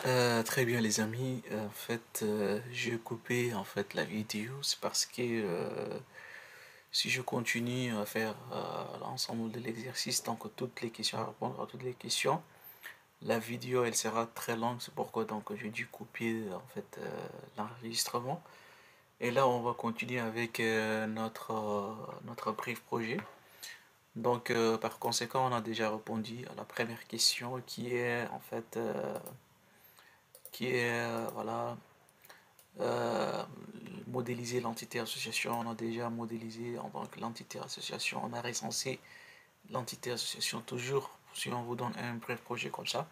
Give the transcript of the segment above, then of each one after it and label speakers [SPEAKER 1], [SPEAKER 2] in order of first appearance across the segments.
[SPEAKER 1] Très bien les amis, en fait j'ai coupé en fait la vidéo, c'est parce que si je continue à faire l'ensemble de l'exercice, donc toutes les questions, à répondre à toutes les questions, la vidéo elle sera très longue, c'est pourquoi donc j'ai dû couper en fait l'enregistrement. Et là on va continuer avec notre brief projet. Donc par conséquent on a déjà répondu à la première question qui est voilà euh, modéliser l'entité association. On a déjà modélisé en tant que l'entité association, on a recensé l'entité association. Toujours, si on vous donne un bref projet comme ça,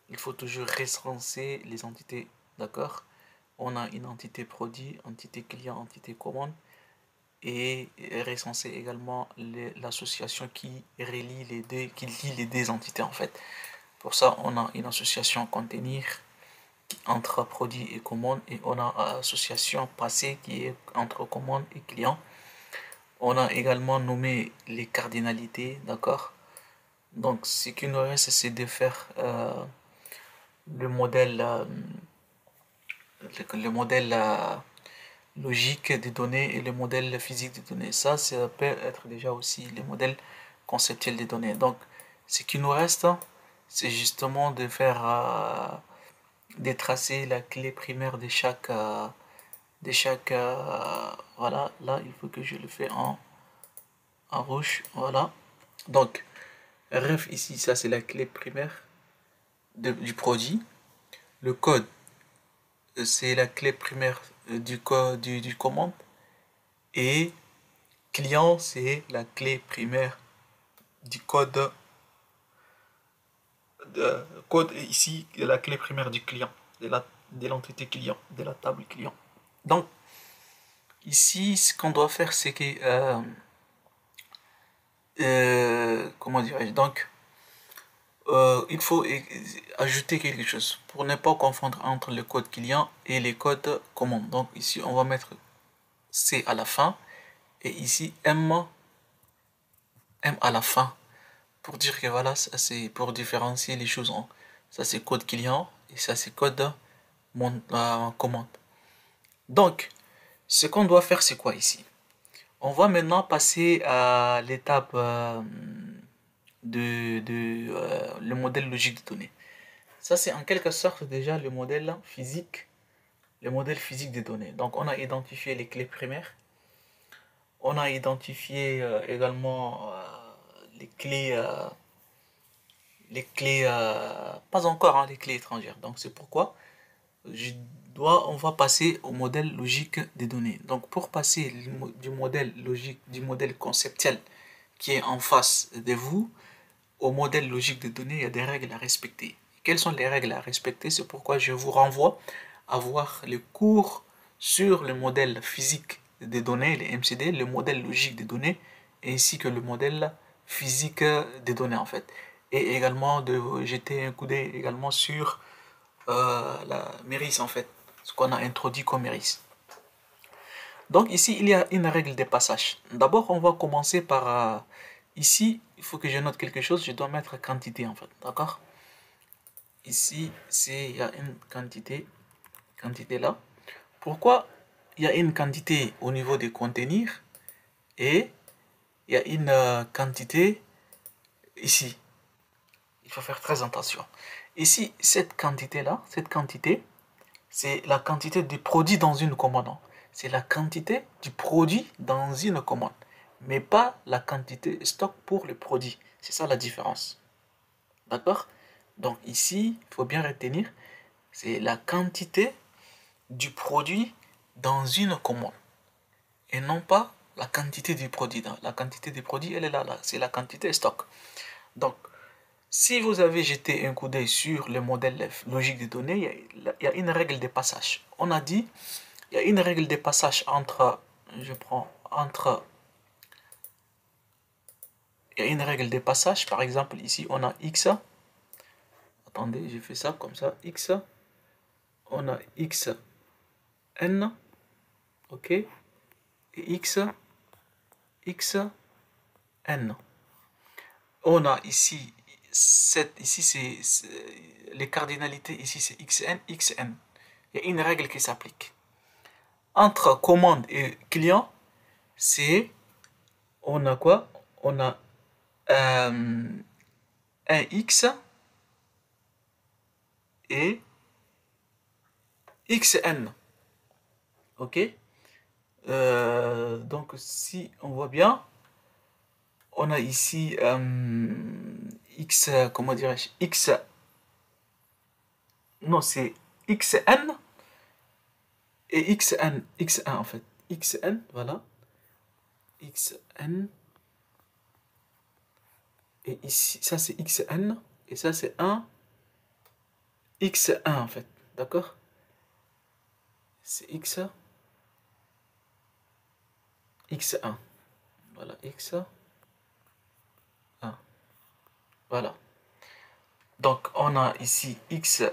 [SPEAKER 1] il faut toujours recenser les entités, d'accord? On a une entité produit, entité client, entité commande, et recenser également l'association qui relie les deux, qui lie les deux entités en fait. Pour ça, on a une association contenir entre produit et commande, et on a association passée qui est entre commande et client. On a également nommé les cardinalités, d'accord? Donc ce qui nous reste, c'est de faire le modèle, logique des données et le modèle physique des données. Ça peut être déjà aussi le modèle conceptuel des données. Donc ce qui nous reste, c'est justement de faire de tracer la clé primaire de chaque voilà, là il faut que je le fais en rouge, voilà. Donc ref ici, ça c'est la clé primaire du produit. Le code, c'est la clé primaire du code du commande. Et client, c'est la clé primaire du code code ici, la clé primaire du client, de l'entité client, de la table client. Donc ici, ce qu'on doit faire, c'est que comment dirais-je, donc il faut ajouter quelque chose pour ne pas confondre entre le code client et les codes commande. Donc ici, on va mettre C à la fin et ici M à la fin pour dire que voilà, ça c'est pour différencier les choses. Ça c'est code client et ça c'est code commande. Donc, ce qu'on doit faire, c'est quoi ici? On va maintenant passer à l'étape le modèle logique de données. Ça, c'est en quelque sorte déjà le modèle physique des données. Donc, on a identifié les clés primaires. On a identifié également pas encore hein, les clés étrangères. Donc, c'est pourquoi on va passer au modèle logique des données. Donc, pour passer du modèle logique, du modèle conceptuel qui est en face de vous, au modèle logique des données, il y a des règles à respecter. Quelles sont les règles à respecter? C'est pourquoi je vous renvoie à voir les cours sur le modèle physique des données, les MCD, le modèle logique des données, ainsi que le modèle physique des données en fait. Et également de jeter un coup d'œil également sur la MERIS en fait, ce qu'on a introduit comme MERIS. Donc ici, il y a une règle de passage. D'abord, on va commencer par... ici, il faut que je note quelque chose, je dois mettre quantité en fait, d'accord? Ici, il y a une quantité là. Pourquoi il y a une quantité au niveau des contenir et il y a une quantité ici? Il faut faire très attention. Ici, cette quantité-là, c'est la quantité du produit dans une commande. C'est la quantité du produit dans une commande, mais pas la quantité stock pour le produit. C'est ça la différence. D'accord? Donc ici, il faut bien retenir, c'est la quantité du produit dans une commande et non pas la quantité du produit. La quantité du produit, elle est là, c'est la quantité stock. Donc, si vous avez jeté un coup d'œil sur le modèle logique des données, il y a une règle de passage. On a dit, il y a une règle de passage il y a une règle de passage, par exemple, ici on a x, attendez, j'ai fait ça comme ça, x, on a x, n, ok, et x, n. On a ici, ici c'est les cardinalités ici, c'est xn, xn. Il y a une règle qui s'applique. Entre commande et client, on a quoi? On a un x et xn. Ok? Donc, si on voit bien, on a ici x, comment dirais-je? X, non, c'est xn et xn en fait. Xn, voilà. Xn. Et ici, ça c'est xn. Et ça c'est un x1 en fait. D'accord? C'est x1. Voilà, x1. Voilà. Donc on a ici x1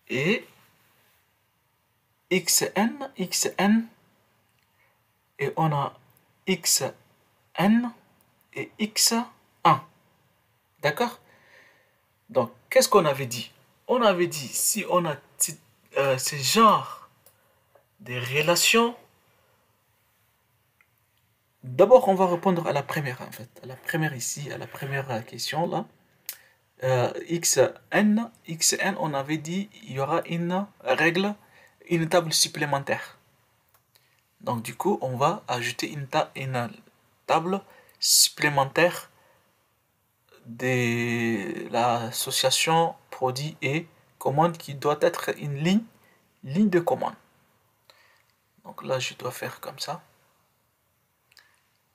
[SPEAKER 1] et xn, et on a xn et x1. D'accord? Donc, qu'est-ce qu'on avait dit? On avait dit, si on a ce genre de relations, d'abord on va répondre à la première en fait. À la première ici, à la première question là. xn, on avait dit il y aura une règle, une table supplémentaire. Donc du coup, on va ajouter une table supplémentaire de l'association produit et commande qui doit être une ligne de commande. Donc là, je dois faire comme ça.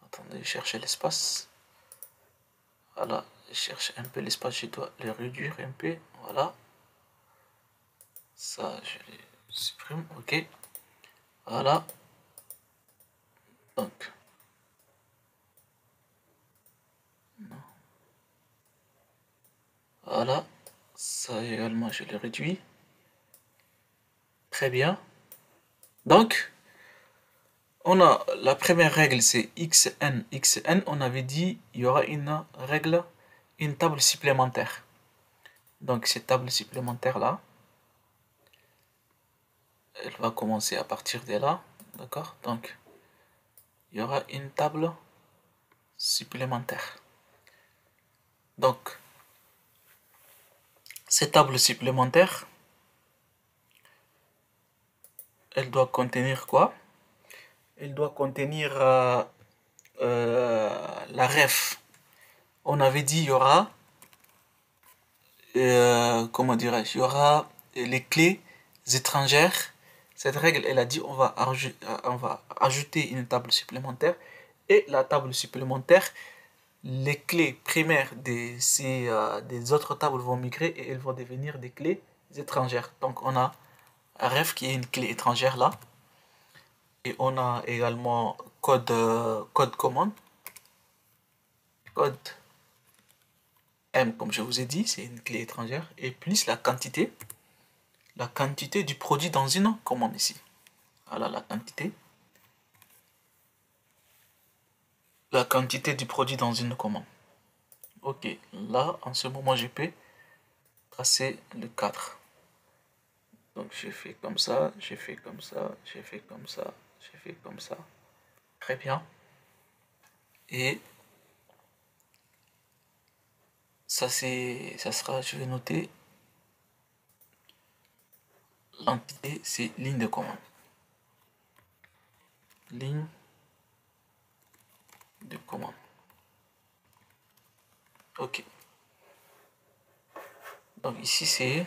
[SPEAKER 1] Attendez, chercher l'espace. Voilà, je cherche un peu l'espace, je dois le réduire un peu. Voilà. Ça, je le supprime. Ok. Voilà. Donc. Voilà. Ça également, je le réduis. Très bien. Donc, on a la première règle, c'est xn. On avait dit il y aura une règle, une table supplémentaire. Donc, cette table supplémentaire-là, elle va commencer à partir de là. D'accord? Donc, il y aura une table supplémentaire. Donc, cette table supplémentaire, elle doit contenir quoi? Elle doit contenir la ref. On avait dit il y aura, comment dirais-je, il y aura les clés étrangères. Cette règle, elle a dit on va ajouter une table supplémentaire. Et la table supplémentaire, les clés primaires des autres tables vont migrer et elles vont devenir des clés étrangères. Donc on a ref qui est une clé étrangère là. Et on a également code commande. Code M, comme je vous ai dit, c'est une clé étrangère. Et plus la quantité du produit dans une commande ici. Voilà la quantité. La quantité du produit dans une commande. Ok, là, en ce moment, je peux tracer le cadre. Donc, j'ai fait comme ça, j'ai fait comme ça, j'ai fait comme ça, j'ai fait comme ça. Très bien. Et ça sera, je vais noter, l'entité, c'est ligne de commande. Ligne de commande. Ok. Donc ici, c'est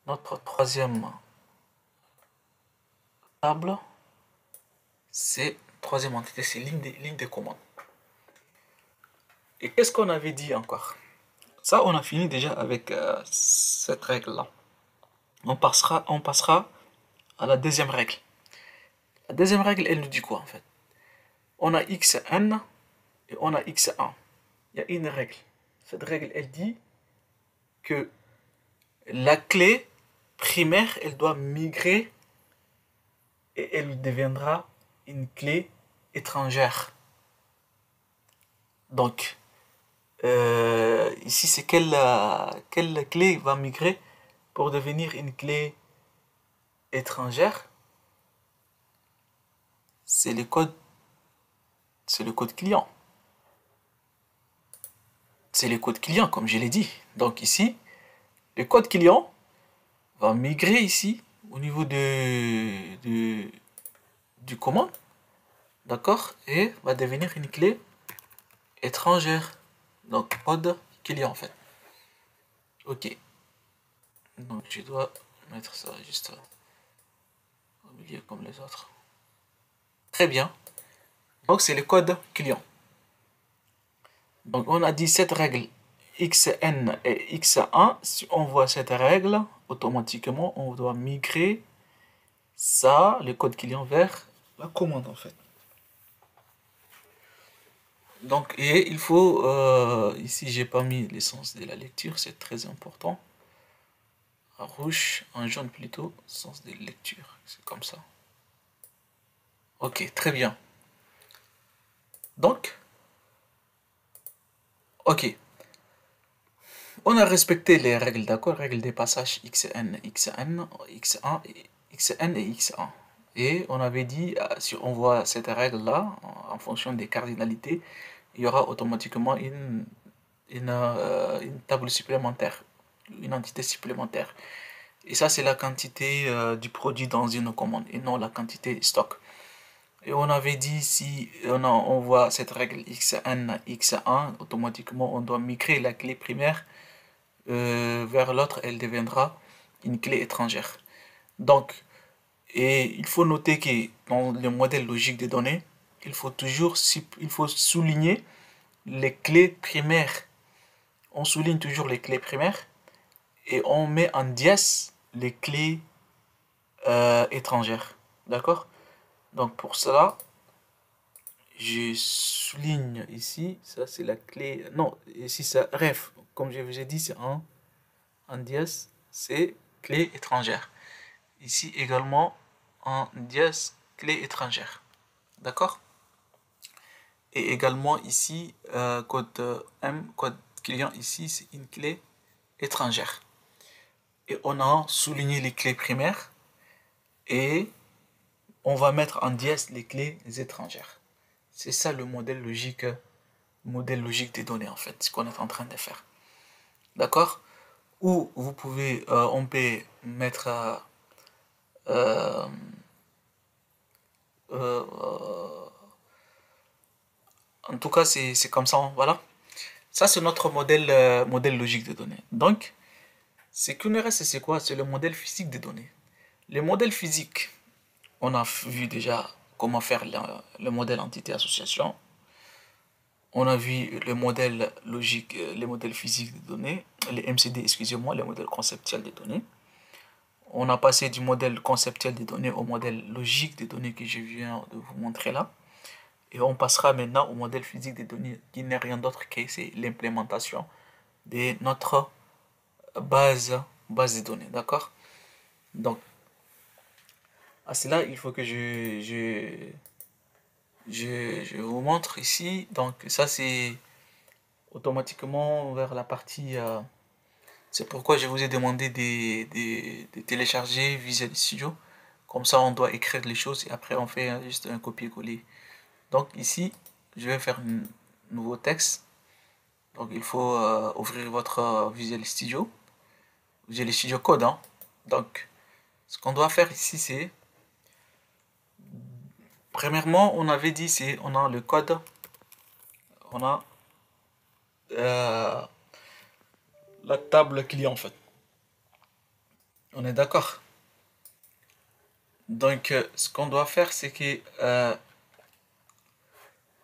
[SPEAKER 1] notre troisième table. C'est troisième entité, c'est ligne de commande. Et qu'est-ce qu'on avait dit encore? Ça, on a fini déjà avec cette règle-là. On passera à la deuxième règle. La deuxième règle, elle nous dit quoi en fait? On a xn et on a x1. Il y a une règle. Cette règle, elle dit que la clé primaire, elle doit migrer et elle deviendra une clé étrangère. Donc, ici, c'est quelle clé va migrer pour devenir une clé étrangère? C'est le code, c'est le code client. C'est le code client, comme je l'ai dit. Donc ici, le code client va migrer ici au niveau du commande, d'accord? Et va devenir une clé étrangère. Donc code client en fait. Ok. Donc je dois mettre ça juste au milieu comme les autres. Très bien. Donc c'est le code client. Donc on a dit cette règle xn et x1. Si on voit cette règle, automatiquement on doit migrer ça, le code client, vers la commande en fait. Donc et il faut, ici j'ai pas mis l'essence de la lecture, c'est très important. En rouge, en jaune plutôt, sens de lecture, c'est comme ça. Ok, très bien. Donc, ok. On a respecté les règles, d'accord? Règles des passages xn, xn, x1, xn et x1. Et on avait dit, si on voit cette règle-là, en fonction des cardinalités, il y aura automatiquement une table supplémentaire, une entité supplémentaire. Et ça, c'est la quantité du produit dans une commande et non la quantité stock. Et on avait dit, si on voit cette règle xn, x1, automatiquement, on doit migrer la clé primaire vers l'autre, elle deviendra une clé étrangère. Donc, et il faut noter que dans le modèle logique des données, il faut souligner les clés primaires. On souligne toujours les clés primaires et on met en dièse les clés étrangères. D'accord? Donc pour cela, je souligne ici, ça c'est la clé. Non, ici c'est ref. Comme je vous ai dit, c'est en dièse, c'est clé étrangère. Ici également en dièse, clé étrangère. D'accord? Et également ici, code M, code client ici, c'est une clé étrangère. Et on a souligné les clés primaires et on va mettre en dièse les clés étrangères. C'est ça le modèle logique des données en fait, ce qu'on est en train de faire. D'accord? Ou vous pouvez, on peut mettre euh, euh, en tout cas c'est comme ça, hein, voilà. Ça c'est notre modèle logique des données. Donc, ce qui nous reste c'est quoi? C'est le modèle physique des données. Le modèle physique, on a vu déjà comment faire le modèle entité association. On a vu le modèle logique, les modèles physiques des données, les MCD, excusez-moi, les modèles conceptuels des données. On a passé du modèle conceptuel des données au modèle logique des données que je viens de vous montrer là. Et on passera maintenant au modèle physique des données qui n'est rien d'autre que c'est l'implémentation de notre base de données. D'accord? Donc, à cela, il faut que je vous montre ici. Donc, ça, c'est automatiquement vers la partie. C'est pourquoi je vous ai demandé de télécharger Visual Studio. Comme ça, on doit écrire les choses et après, on fait juste un copier-coller. Donc, ici, je vais faire un nouveau texte. Donc, il faut ouvrir votre Visual Studio. Visual Studio Code, hein. Donc, ce qu'on doit faire ici, c'est. Premièrement, on avait dit, c'est. On a le code. On a la table client, en fait. On est d'accord. Donc, ce qu'on doit faire, c'est que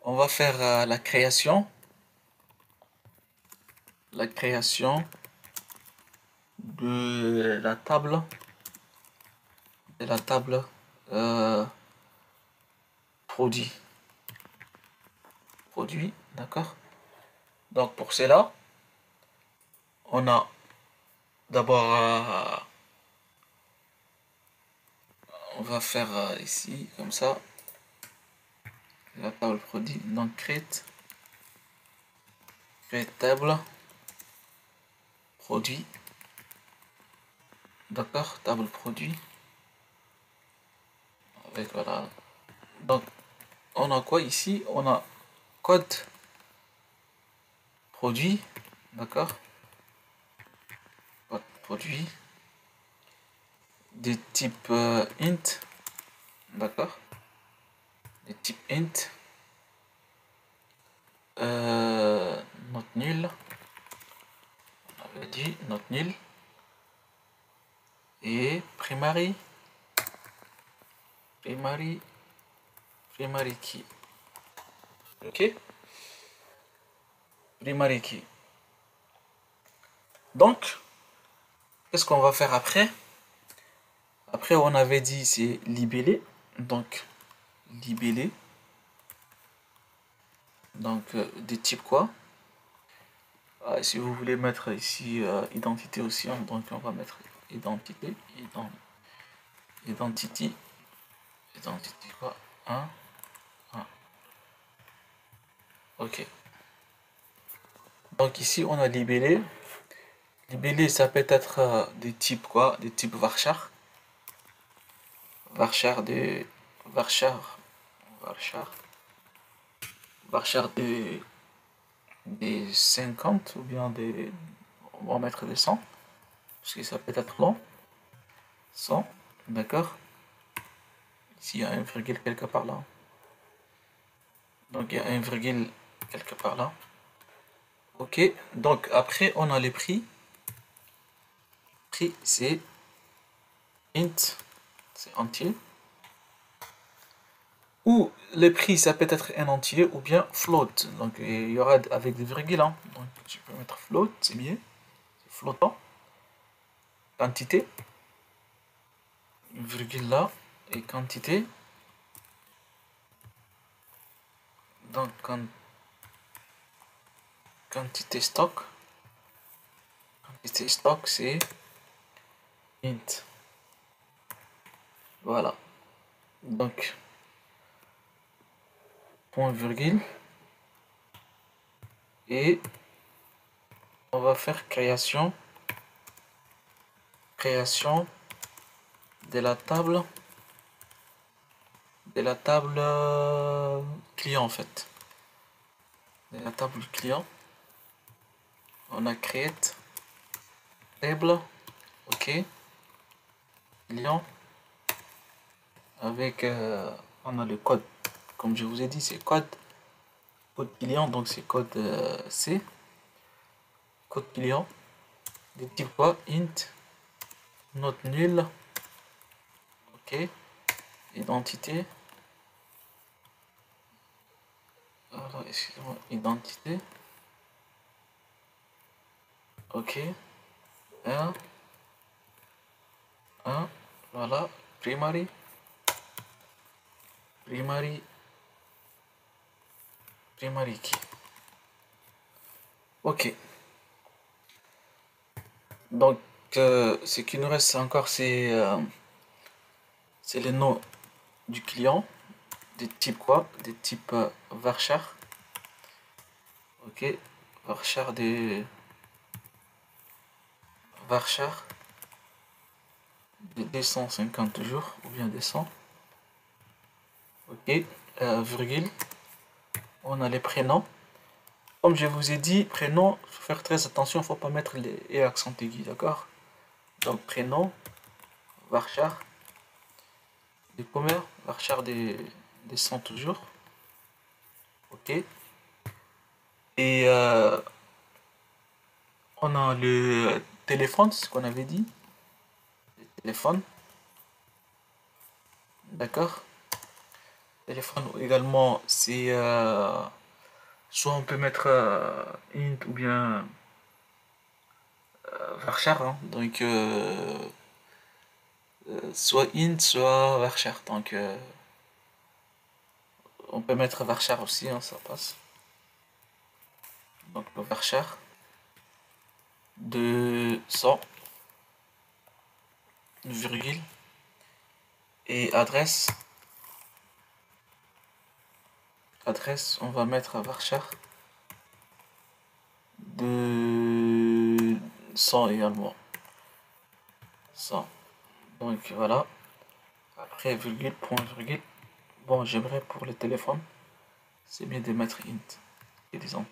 [SPEAKER 1] on va faire la création de la table euh, produit, d'accord. Donc pour cela, on a d'abord, on va faire ici comme ça la table produit. Donc create créer table produit. D'accord, table produit. Avec voilà. Donc on a quoi ici? On a code produit. D'accord. Code produit. Des types int. D'accord. Des types int. Not nul. On avait dit not nul. Et primary. Primary key. Ok. Primary key. Donc, qu'est-ce qu'on va faire après? Après, on avait dit c'est libellé. Donc, libellé. Donc, des types quoi? Si vous voulez mettre ici identité aussi, donc on va mettre identité. Identity. Identity quoi? 1. Ok. Donc ici, on a libellé. Libellé, ça peut être des types quoi? Des types varchar. Varchar de... Varchar. Varchar des 50 ou bien des... On va mettre des 100. Parce que ça peut être long. 100. D'accord. Ici, il y a un virgule quelque part là. Donc il y a un virgule quelque part là. Ok. Donc après, on a les prix. Prix, c'est int. C'est entier. Ou le prix, ça peut être un entier ou bien float. Donc il y aura avec des virgules. Hein. Donc je peux mettre float, c'est mieux. C'est flottant. Quantité. Une virgule là. Et quantité. Donc quantité stock. Quantité stock, c'est int. Voilà. Donc point virgule. Et on va faire création de la table client en fait. De la table client. On a create table. Ok. Client. Avec on a le code. Comme je vous ai dit, c'est code client, donc c'est code C. Code client. De type quoi? Int. Not nul. Ok. Identité. Alors, excusez-moi, identité. Ok. 1. Voilà. Primary. Primary key. Ok. Donc, ce qui nous reste encore, c'est le nom du client. Des types quoi? Des types varchar. Ok. Varchar de 250 jours ou bien 200. Ok. Virgule. On a les prénoms. Comme je vous ai dit, prénom, il faut faire très attention, il ne faut pas mettre les et accent aigu, d'accord? Donc prénom, varchar, des combien? Varchar des 100 toujours. Ok. Et on a le téléphone, c'est ce qu'on avait dit. Le téléphone. D'accord. Téléphone également, c'est soit on peut mettre int ou bien varchar. Hein. Donc soit int, soit varchar. Donc on peut mettre varchar aussi, hein, ça passe. Donc le varchar de 100 virgule et adresse. On va mettre varchar 100 également. 100. Donc voilà. Après virgule, point virgule. Bon, j'aimerais pour le téléphone, c'est bien de mettre int. Et disons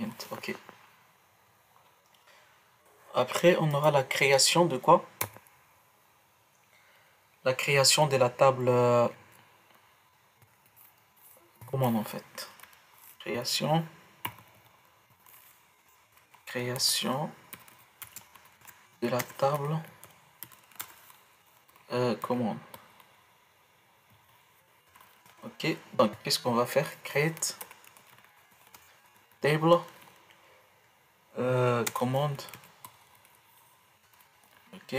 [SPEAKER 1] int, ok. Après, on aura la création de quoi? La création de la table commande en fait. Création de la table commande. Ok, donc qu'est-ce qu'on va faire? Create table commande. Ok,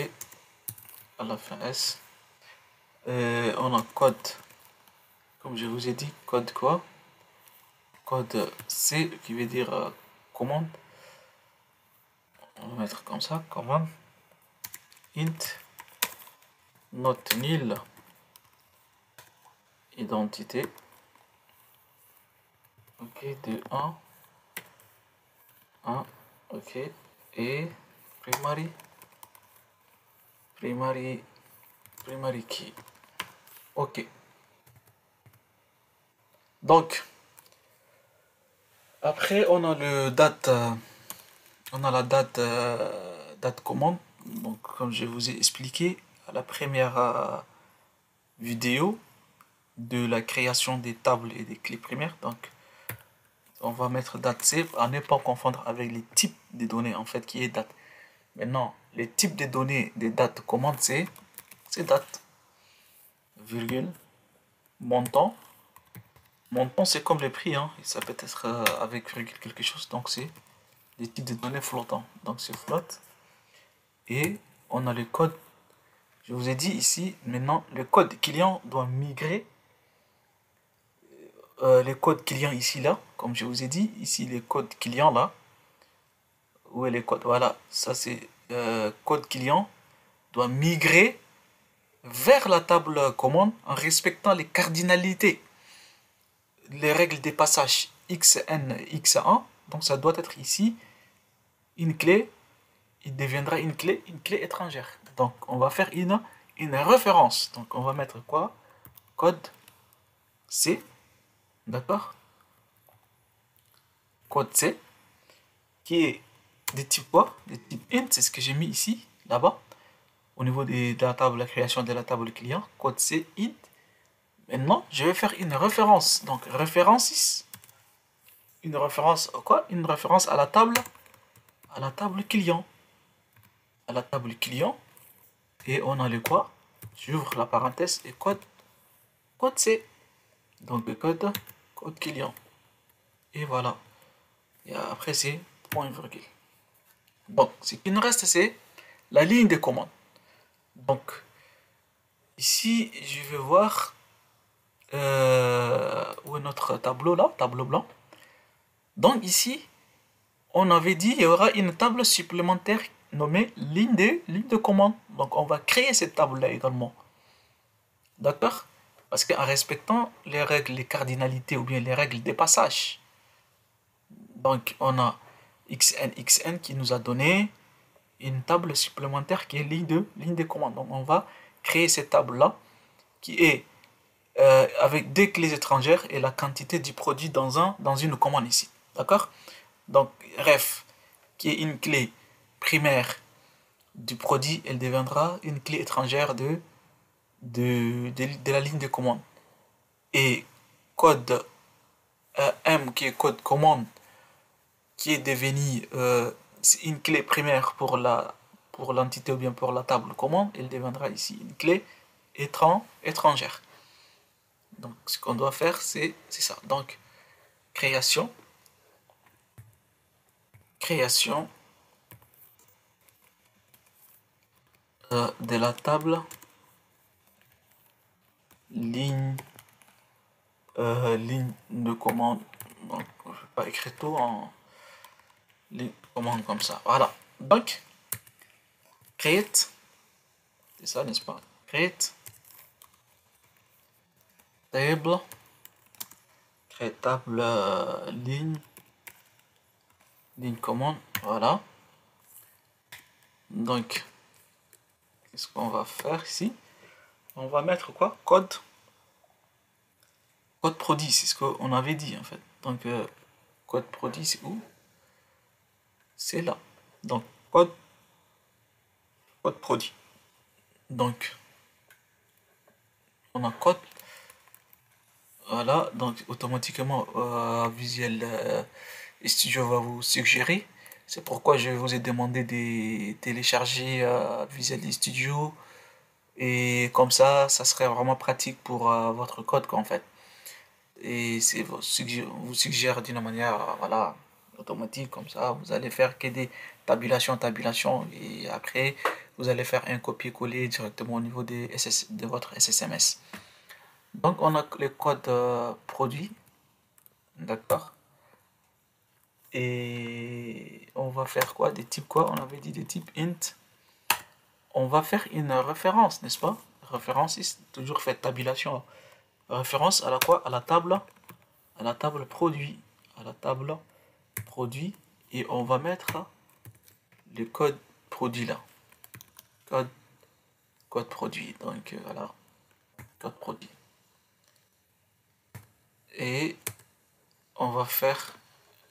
[SPEAKER 1] à la fin S. On a code, comme je vous ai dit, code quoi? Code C qui veut dire commande. On va mettre comme ça, commande int not nil identité. Ok, de 1, ok, et primary key. Ok. Donc, après on a le date, on a la date, date commande. Donc, comme je vous ai expliqué à la première vidéo de la création des tables et des clés primaires. Donc, on va mettre date C à ne pas confondre avec les types de données en fait qui est date. Maintenant, les types de données des dates commande c'est date, virgule, montant. Montant c'est comme le prix, hein. Ça peut être avec virgule quelque chose, donc c'est des types de données flottants. Donc c'est float. Et on a le code. Je vous ai dit ici, maintenant, le code client doit migrer. Le code client ici, là, comme je vous ai dit, ici, le code client, là. Où est le code? Voilà, ça c'est code client doit migrer vers la table commande en respectant les cardinalités, les règles des passages xn, x1. Donc ça doit être ici une clé, il deviendra une clé étrangère. Donc on va faire une référence. Donc on va mettre quoi? Code C, d'accord? Code C, qui est de type quoi? De type int, c'est ce que j'ai mis ici, là-bas, au niveau de la table, la création de la table client. Code C, int. Maintenant, je vais faire une référence. Donc référence, une référence à quoi? Une référence à la table client. À la table client. Et on a le quoi? J'ouvre la parenthèse et code C. Donc le code client. Et voilà. Et après c'est point virgule. Donc ce qui nous reste c'est la ligne de commande. Donc ici je vais voir où est notre tableau là, tableau blanc. Donc ici on avait dit il y aura une table supplémentaire nommée ligne de commande. Donc on va créer cette table là également. D'accord? Parce qu'en respectant les règles, les cardinalités ou bien les règles des passages. Donc on a xn qui nous a donné une table supplémentaire qui est ligne de commande. Donc on va créer cette table là qui est avec deux clés étrangères et la quantité du produit dans une commande ici. D'accord? Donc ref qui est une clé primaire du produit, elle deviendra une clé étrangère de la ligne de commande. Et code M qui est code commande qui est devenu une clé primaire pour l'entité ou bien pour la table commande, elle deviendra ici une clé étrangère. Donc ce qu'on doit faire c'est ça. Donc création de la table ligne de commande. Donc je ne vais pas écrire tout en ligne de commande comme ça. Voilà. Donc create, c'est ça n'est-ce pas? Create table ligne ligne commande, voilà. Donc, qu'est-ce qu'on va faire ici? On va mettre quoi? Code produit, c'est ce qu'on avait dit en fait. Donc, code produit, c'est où? C'est là. Donc, code produit. Donc, on a code. Voilà, donc automatiquement Visual Studio va vous suggérer. C'est pourquoi je vous ai demandé de télécharger Visual Studio. Et comme ça serait vraiment pratique pour votre code en fait. Et c'est vous suggère d'une manière voilà, automatique comme ça. Vous allez faire que des tabulations et après vous allez faire un copier-coller directement au niveau de votre SSMS. Donc on a le code produit, d'accord. Et on va faire quoi? Des types quoi? On avait dit des types int. On va faire une référence, n'est-ce pas? Référence, toujours fait tabulation. Référence à la quoi? À la table produit. À la table produit. Et on va mettre le code produit là. Code produit. Donc voilà. Code produit. Et on va faire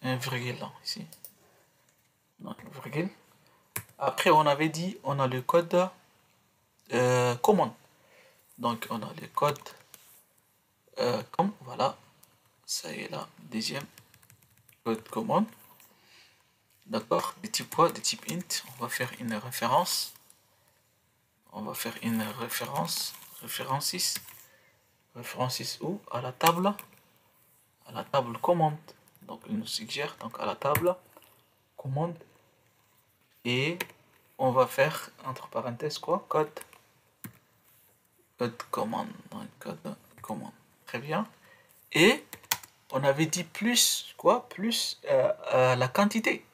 [SPEAKER 1] un virgule là, ici. Donc, virgule. Après, on avait dit, on a le code commande. Donc, on a le code comme, voilà. Ça y est là, deuxième code commande. D'accord, des types quoi? Des types int. On va faire une référence. On va faire une référence. Référence 6 où? À la table. À la table commande. Donc, il nous suggère, donc à la table commande. Et on va faire, entre parenthèses, quoi? Code commande. Donc, code commande. Très bien. Et on avait dit plus, quoi? Plus la quantité.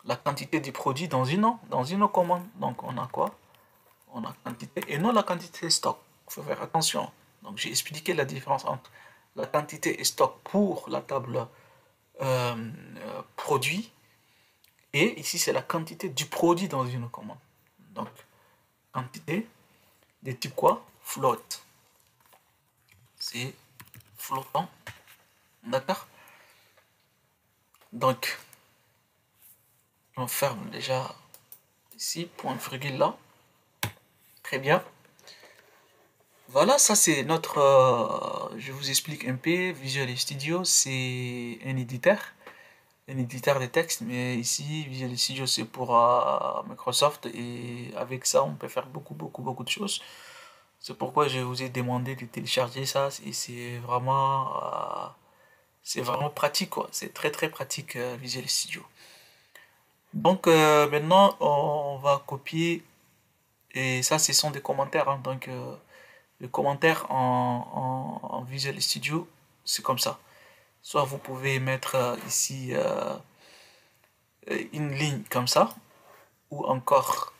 [SPEAKER 1] La quantité du produit dans une commande. Donc, on a quoi? On a quantité et non la quantité stock. Il faut faire attention. Donc, j'ai expliqué la différence entre la quantité et stock pour la table produit. Et ici, c'est la quantité du produit dans une commande. Donc, quantité de type quoi? Float. C'est flottant. D'accord? Donc, on ferme déjà ici, point virgule là. Très bien. Voilà, ça c'est notre... je vous explique un peu. Visual Studio, c'est un éditeur de texte, mais ici, Visual Studio, c'est pour Microsoft, et avec ça, on peut faire beaucoup de choses. C'est pourquoi je vous ai demandé de télécharger ça, et c'est vraiment pratique, quoi. C'est très pratique, Visual Studio. Donc, maintenant, on va copier, et ça, ce sont des commentaires, hein. Donc, le commentaire en Visual Studio, c'est comme ça. Soit vous pouvez mettre ici une ligne comme ça, ou encore,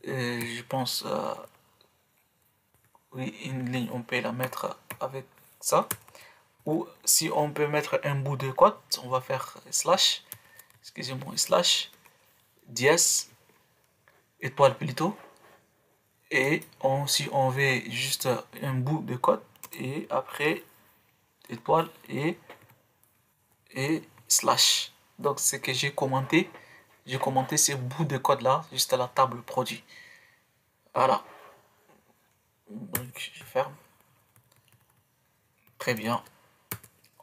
[SPEAKER 1] je pense, oui, une ligne, on peut la mettre avec ça. Ou si on peut mettre un bout de code, on va faire slash, excusez-moi, slash, dièse, étoile plutôt. Et si on veut juste un bout de code, et après, étoile et slash. Donc, c'est que j'ai commenté ces bouts de code là, juste à la table produit. Voilà. Donc, je ferme. Très bien.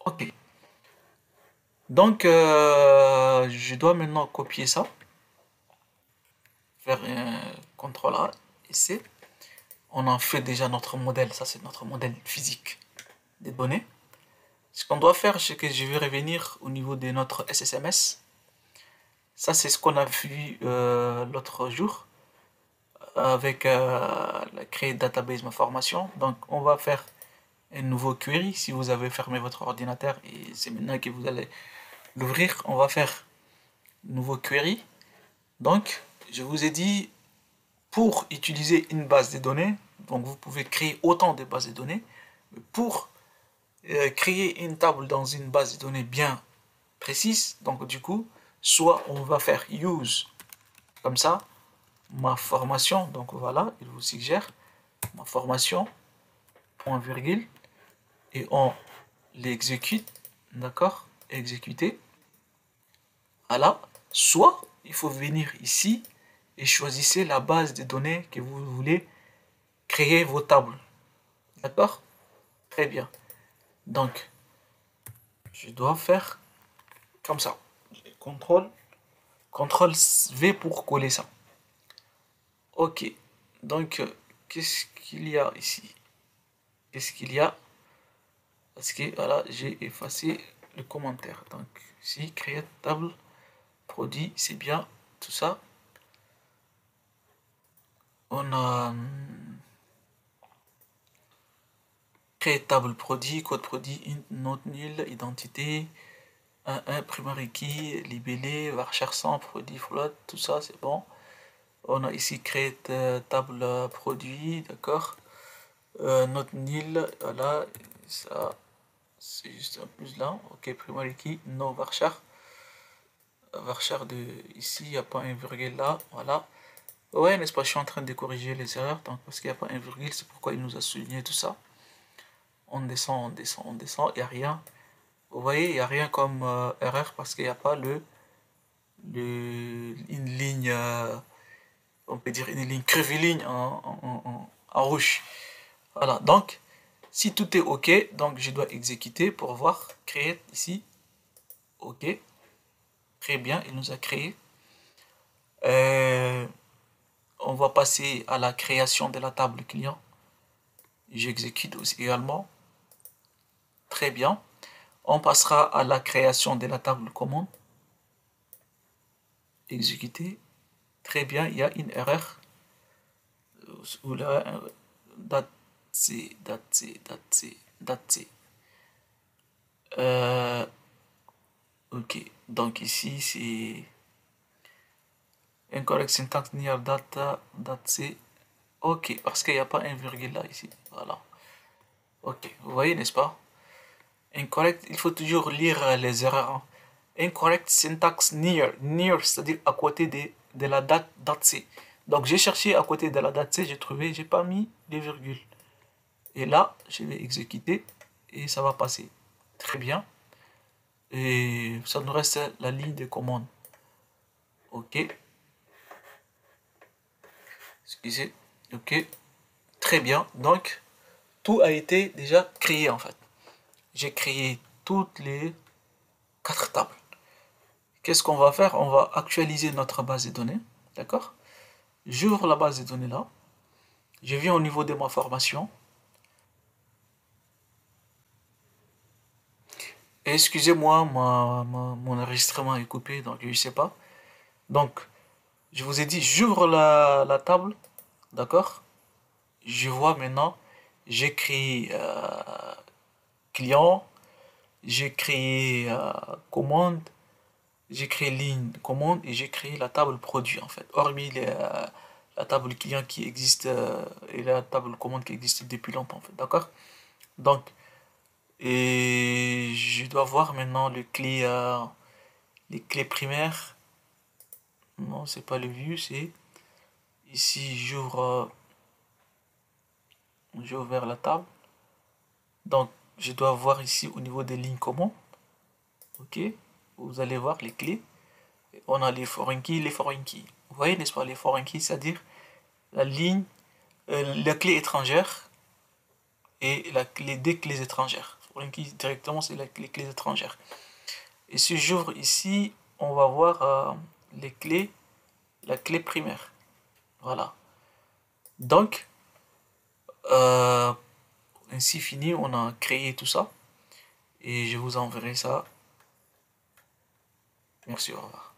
[SPEAKER 1] Ok. Donc, je dois maintenant copier ça. Faire un CTRL A et C. On en fait déjà notre modèle. Ça, c'est notre modèle physique des données. Ce qu'on doit faire, c'est que je vais revenir au niveau de notre SSMS. Ça, c'est ce qu'on a vu l'autre jour avec la créer database ma formation. Donc, on va faire un nouveau query. Si vous avez fermé votre ordinateur et c'est maintenant que vous allez l'ouvrir, on va faire nouveau query. Donc, je vous ai dit, pour utiliser une base de données, donc vous pouvez créer autant de bases de données, mais pour créer une table dans une base de données bien précise, donc du coup, soit on va faire use, comme ça, ma formation, donc voilà, il vous suggère ma formation, point virgule, et on l'exécute, d'accord, exécuter. Voilà, soit il faut venir ici et choisissez la base de données que vous voulez créer vos tables, d'accord, très bien. Donc, je dois faire comme ça, CTRL V pour coller ça. Ok, donc qu'est-ce qu'il y a ici? Qu'est-ce qu'il y a? Parce que voilà, j'ai effacé le commentaire. Donc ici, créer table, produit, c'est bien, tout ça. On a créer table produit, code produit, note nulle, identité, 1 primary key, libellé, varchar 100, produit float, tout ça, c'est bon. On a ici créé table produit, d'accord. Note nil, voilà, ça c'est juste un plus là, ok, primary key, no varchar, varchar de ici, il n'y a pas un virgule là, voilà. Ouais, n'est-ce pas, je suis en train de corriger les erreurs, donc parce qu'il n'y a pas un virgule, c'est pourquoi il nous a souligné tout ça. On descend, on descend, on descend, il n'y a rien. Vous voyez, il n'y a rien comme erreur parce qu'il n'y a pas une ligne, on peut dire une ligne curviligne en rouge. Voilà, donc si tout est OK, donc je dois exécuter pour voir, créer ici. OK, très bien, il nous a créé. On va passer à la création de la table client. J'exécute aussi également. Très bien. On passera à la création de la table commande. Exécuter. Très bien, il y a une erreur. Ou là, date C, date C, date C, date C. Ok, donc ici c'est incorrect syntax near data, date C. Ok, parce qu'il n'y a pas un virgule là ici. Voilà. Ok, vous voyez, n'est-ce pas? Incorrect, il faut toujours lire les erreurs, hein. Incorrect syntax near. Near, c'est-à-dire à côté de la date, date C. Donc j'ai cherché à côté de la date C, j'ai trouvé, j'ai pas mis les virgules. Et là, je vais exécuter et ça va passer. Très bien. Et ça nous reste la ligne de commande. Ok. Excusez. Ok. Très bien. Donc, tout a été déjà créé en fait. J'ai créé toutes les 4 tables. Qu'est-ce qu'on va faire? On va actualiser notre base de données. D'accord? J'ouvre la base de données là. Je viens au niveau de ma formation. Excusez-moi, mon enregistrement est coupé, donc je ne sais pas. Donc, je vous ai dit, j'ouvre la table. D'accord? Je vois maintenant, j'ai créé client, j'ai créé commande, j'ai créé ligne commande et j'ai créé la table produit en fait. Hormis la table client qui existe et la table commande qui existe depuis longtemps en fait. D'accord? Donc, et je dois voir maintenant les clés primaires. Non, c'est pas le view, c'est ici j'ouvre vers la table. Donc, je dois voir ici au niveau des lignes commandes. Ok, vous allez voir les clés. On a les foreign keys, les foreign keys. Vous voyez, n'est-ce pas, les foreign keys, c'est-à-dire la ligne, la clé étrangère et les deux clés étrangères. Foreign keys, directement, c'est les clés étrangères. Et si j'ouvre ici, on va voir les clés, la clé primaire. Voilà. Donc, euh, ainsi fini, on a créé tout ça. Et je vous enverrai ça. Merci, au revoir.